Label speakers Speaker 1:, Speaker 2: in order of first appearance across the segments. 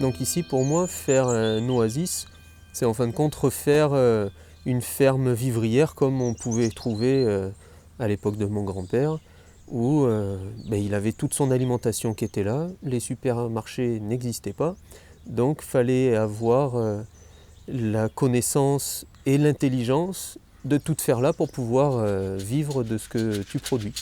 Speaker 1: Donc ici, pour moi, faire un oasis, c'est en fin de compte refaire une ferme vivrière comme on pouvait trouver à l'époque de mon grand-père, où il avait toute son alimentation qui était là, les supermarchés n'existaient pas, donc fallait avoir la connaissance et l'intelligence de tout faire là pour pouvoir vivre de ce que tu produis.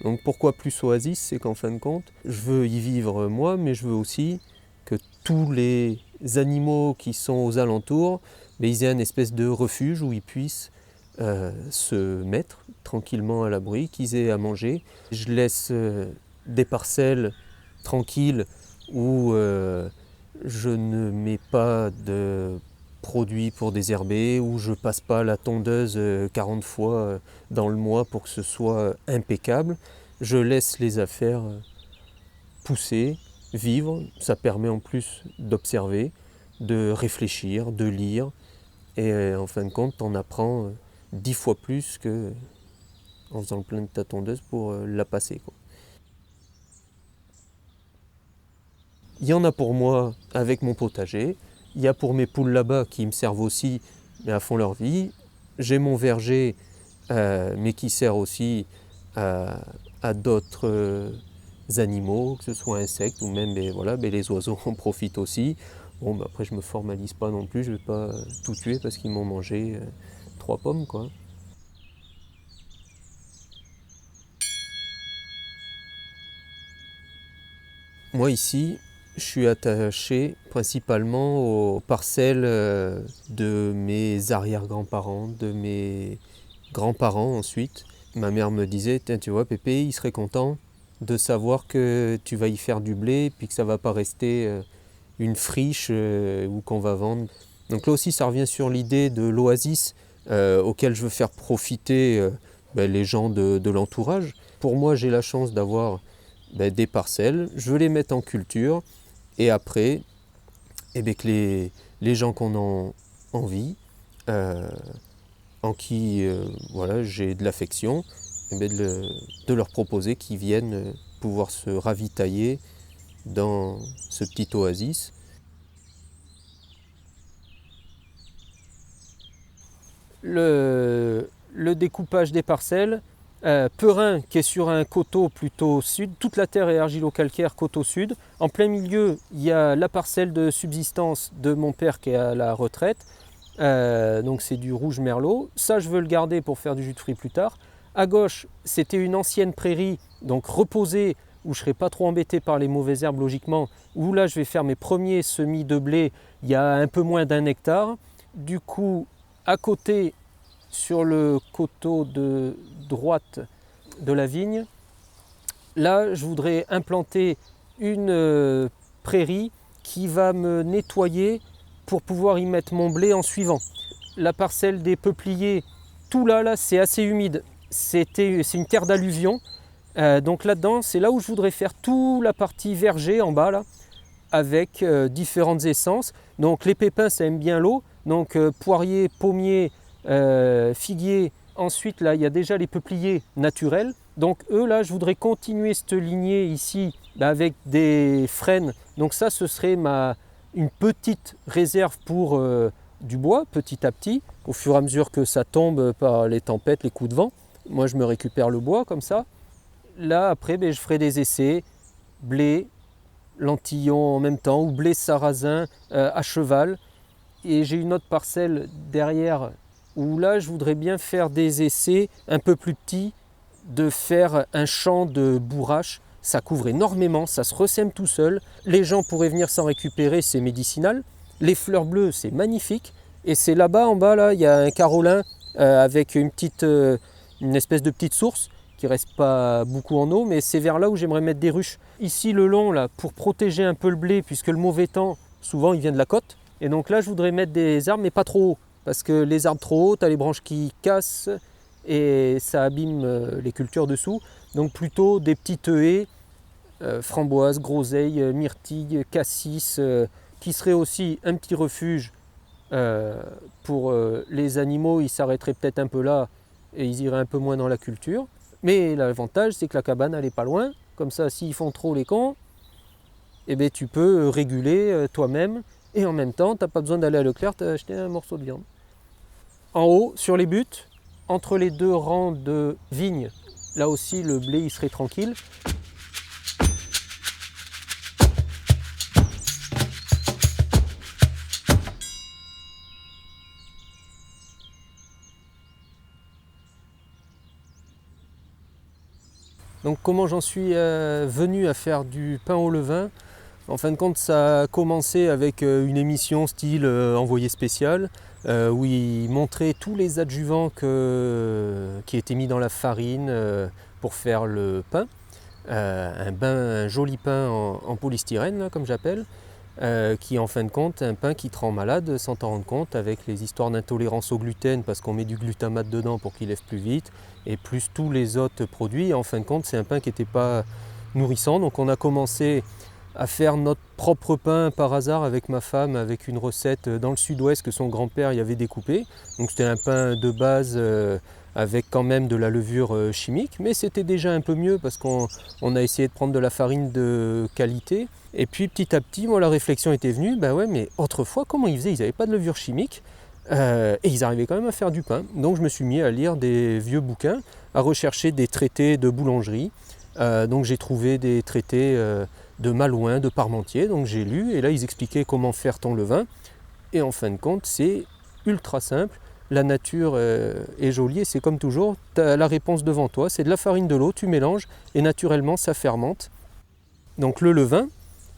Speaker 1: Donc pourquoi plus oasis? C'est qu'en fin de compte, je veux y vivre moi, mais je veux aussi que tous les animaux qui sont aux alentours, ils aient une espèce de refuge où ils puissent se mettre tranquillement à l'abri, qu'ils aient à manger. Je laisse des parcelles tranquilles où je ne mets pas de produits pour désherber, où je passe pas la tondeuse 40 fois dans le mois pour que ce soit impeccable. Je laisse les affaires pousser, vivre. Ça permet en plus d'observer, de réfléchir, de lire. Et en fin de compte, on apprend 10 fois plus qu'en faisant le plein de ta tondeuse pour la passer, quoi. Il y en a pour moi avec mon potager. Il y a pour mes poules là-bas qui me servent aussi, mais à fond leur vie. J'ai mon verger, mais qui sert aussi à d'autres animaux, que ce soit insectes ou même les oiseaux en profitent aussi. Bon, après, je ne me formalise pas non plus, je ne vais pas tout tuer parce qu'ils m'ont mangé 3 pommes, quoi. Moi ici, je suis attaché principalement aux parcelles de mes arrière-grands-parents, de mes grands-parents ensuite. Ma mère me disait, tu vois Pépé, il serait content de savoir que tu vas y faire du blé puis que ça ne va pas rester une friche ou qu'on va vendre. Donc là aussi ça revient sur l'idée de l'oasis auquel je veux faire profiter les gens de l'entourage. Pour moi j'ai la chance d'avoir des parcelles, je veux les mettre en culture et après que les gens qu'on a envie, en qui j'ai de l'affection, de leur proposer qu'ils viennent pouvoir se ravitailler dans ce petit oasis. Le découpage des parcelles, Perrin qui est sur un coteau plutôt sud, toute la terre est argilo-calcaire, coteau sud. En plein milieu, il y a la parcelle de subsistance de mon père qui est à la retraite, donc c'est du rouge merlot. Ça, je veux le garder pour faire du jus de fruits plus tard. À gauche, c'était une ancienne prairie, donc reposée, où je ne serai pas trop embêté par les mauvaises herbes logiquement, où là je vais faire mes premiers semis de blé, il y a un peu moins d'1 hectare. Du coup, à côté, sur le coteau de droite de la vigne, là je voudrais implanter une prairie qui va me nettoyer pour pouvoir y mettre mon blé en suivant. La parcelle des peupliers, tout là c'est assez humide, c'est une terre d'alluvion, donc là-dedans c'est là où je voudrais faire toute la partie verger en bas là, avec différentes essences. Donc les pépins ça aime bien l'eau, donc poirier, pommier, figuier. Ensuite là il y a déjà les peupliers naturels, donc eux là je voudrais continuer cette lignée ici avec des frênes. Donc ça ce serait une petite réserve pour du bois petit à petit, au fur et à mesure que ça tombe par les tempêtes, les coups de vent. Moi je me récupère le bois comme ça. Là après je ferai des essais, blé, lentillon en même temps, ou blé sarrasin à cheval. Et j'ai une autre parcelle derrière où là je voudrais bien faire des essais un peu plus petits, de faire un champ de bourrache. Ça couvre énormément, ça se ressème tout seul. Les gens pourraient venir s'en récupérer, c'est médicinal. Les fleurs bleues, c'est magnifique. Et c'est là-bas, en bas, là, il y a un carolin avec une espèce de petite source qui reste pas beaucoup en eau, mais c'est vers là où j'aimerais mettre des ruches. Ici, le long, là, pour protéger un peu le blé, puisque le mauvais temps, souvent, il vient de la côte. Et donc là, je voudrais mettre des arbres, mais pas trop haut, parce que les arbres trop hauts, tu as les branches qui cassent et ça abîme les cultures dessous. Donc plutôt des petites haies framboise, groseille, myrtille, cassis, qui serait aussi un petit refuge pour les animaux. Ils s'arrêteraient peut-être un peu là et ils iraient un peu moins dans la culture. Mais l'avantage, c'est que la cabane, elle n'est pas loin. Comme ça, s'ils font trop les cons, eh bien, tu peux réguler toi-même. Et en même temps, tu n'as pas besoin d'aller à Leclerc, tu as acheté un morceau de viande. En haut, sur les buts, entre les deux rangs de vignes, là aussi, le blé, il serait tranquille. Donc comment j'en suis venu à faire du pain au levain? En fin de compte, ça a commencé avec une émission style envoyé spécial, où il montrait tous les adjuvants qui étaient mis dans la farine pour faire le pain. Un joli pain en polystyrène, là, comme j'appelle, qui est en fin de compte un pain qui te rend malade sans t'en rendre compte, avec les histoires d'intolérance au gluten parce qu'on met du glutamate dedans pour qu'il lève plus vite, et plus tous les autres produits. Et en fin de compte, c'est un pain qui n'était pas nourrissant. Donc on a commencé à faire notre propre pain par hasard avec ma femme, avec une recette dans le sud-ouest que son grand-père y avait découpé. Donc c'était un pain de base avec quand même de la levure chimique, mais c'était déjà un peu mieux parce qu'on a essayé de prendre de la farine de qualité. Et puis petit à petit, moi la réflexion était venue, ben ouais, mais autrefois comment ils faisaient? Ils n'avaient pas de levure chimique et ils arrivaient quand même à faire du pain. Donc je me suis mis à lire des vieux bouquins, à rechercher des traités de boulangerie. Donc j'ai trouvé des traités de Malouin, de Parmentier, donc j'ai lu et là ils expliquaient comment faire ton levain. Et en fin de compte, c'est ultra simple. La nature est jolie et c'est comme toujours, tu as la réponse devant toi, c'est de la farine, de l'eau, tu mélanges et naturellement ça fermente. Donc le levain,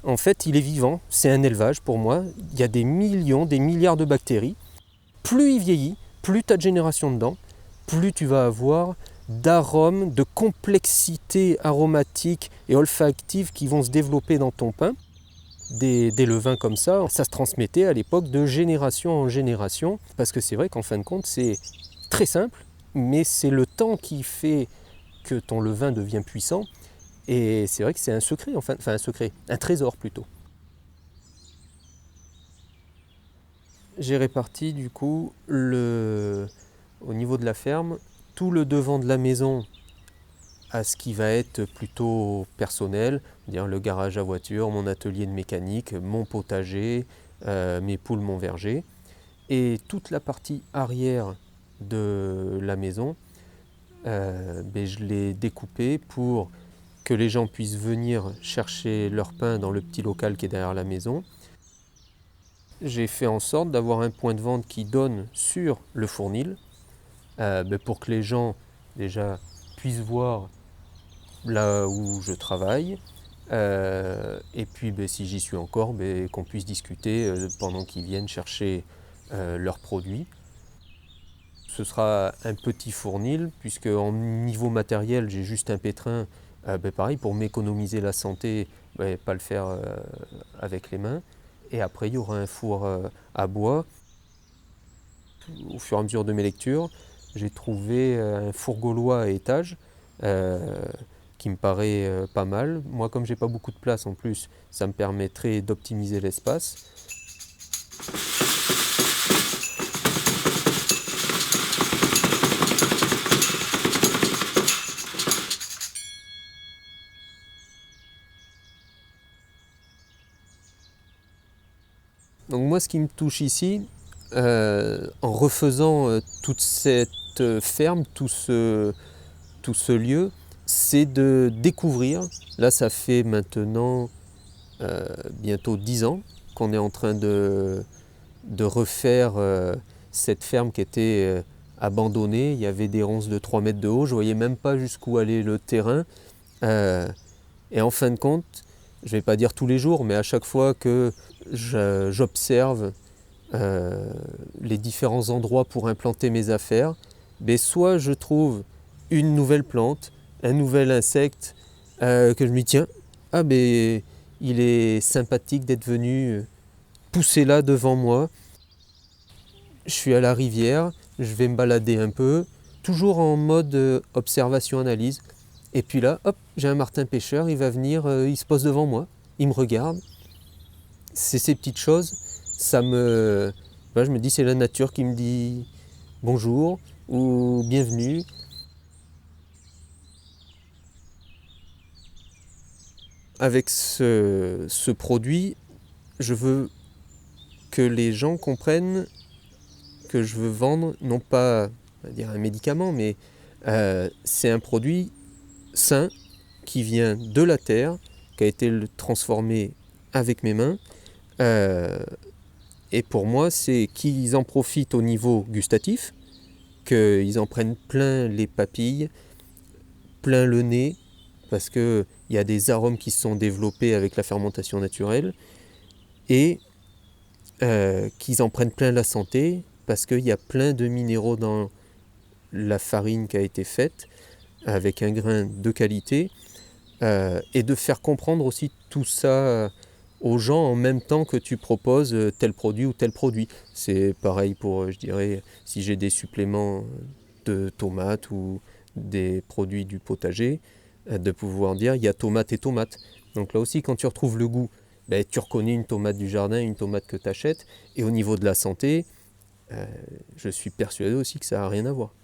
Speaker 1: en fait, il est vivant, c'est un élevage pour moi. Il y a des millions, des milliards de bactéries. Plus il vieillit, plus tu as de génération dedans, plus tu vas avoir d'arômes, de complexité aromatique et olfactive qui vont se développer dans ton pain. Des levains comme ça se transmettait à l'époque de génération en génération, parce que c'est vrai qu'en fin de compte, c'est très simple, mais c'est le temps qui fait que ton levain devient puissant. Et c'est vrai que c'est un secret, enfin un secret, un trésor plutôt. J'ai réparti du coup au niveau de la ferme, tout le devant de la maison à ce qui va être plutôt personnel, c'est-à-dire le garage à voiture, mon atelier de mécanique, mon potager, mes poules, mon verger. Et toute la partie arrière de la maison, je l'ai découpée pour que les gens puissent venir chercher leur pain dans le petit local qui est derrière la maison. J'ai fait en sorte d'avoir un point de vente qui donne sur le fournil, pour que les gens déjà puissent voir là où je travaille, et puis si j'y suis encore, qu'on puisse discuter pendant qu'ils viennent chercher leurs produits. Ce sera un petit fournil, puisque en niveau matériel, j'ai juste un pétrin, pareil, pour m'économiser la santé, pas le faire avec les mains. Et après, il y aura un four à bois. Au fur et à mesure de mes lectures, j'ai trouvé un four gaulois à étage qui me paraît pas mal. Moi, comme j'ai pas beaucoup de place en plus, ça me permettrait d'optimiser l'espace. Donc moi, ce qui me touche ici, en refaisant toute cette ferme, tout ce lieu, c'est de découvrir. Là, ça fait maintenant bientôt 10 ans qu'on est en train de refaire cette ferme qui était abandonnée. Il y avait des ronces de 3 mètres de haut, je ne voyais même pas jusqu'où allait le terrain. Et en fin de compte, je ne vais pas dire tous les jours, mais à chaque fois que j'observe les différents endroits pour implanter mes affaires, soit je trouve une nouvelle plante, un nouvel insecte que je me dis tiens, il est sympathique d'être venu pousser là devant moi. Je suis à la rivière, je vais me balader un peu, toujours en mode observation-analyse. Et puis là, hop, j'ai un martin pêcheur, il va venir, il se pose devant moi, il me regarde. C'est ces petites choses, ça me... je me dis c'est la nature qui me dit bonjour ou bienvenue. Avec ce produit, je veux que les gens comprennent que je veux vendre, non pas on va dire un médicament, mais c'est un produit sain qui vient de la terre, qui a été transformé avec mes mains. Et pour moi, c'est qu'ils en profitent au niveau gustatif, qu'ils en prennent plein les papilles, plein le nez, parce qu'il y a des arômes qui se sont développés avec la fermentation naturelle, et qu'ils en prennent plein la santé, parce qu'il y a plein de minéraux dans la farine qui a été faite, avec un grain de qualité, et de faire comprendre aussi tout ça aux gens en même temps que tu proposes tel produit ou tel produit. C'est pareil pour, je dirais, si j'ai des suppléments de tomates ou des produits du potager, de pouvoir dire il y a tomate et tomate. Donc là aussi, quand tu retrouves le goût, tu reconnais une tomate du jardin, une tomate que tu achètes. Et au niveau de la santé, je suis persuadé aussi que ça n'a rien à voir.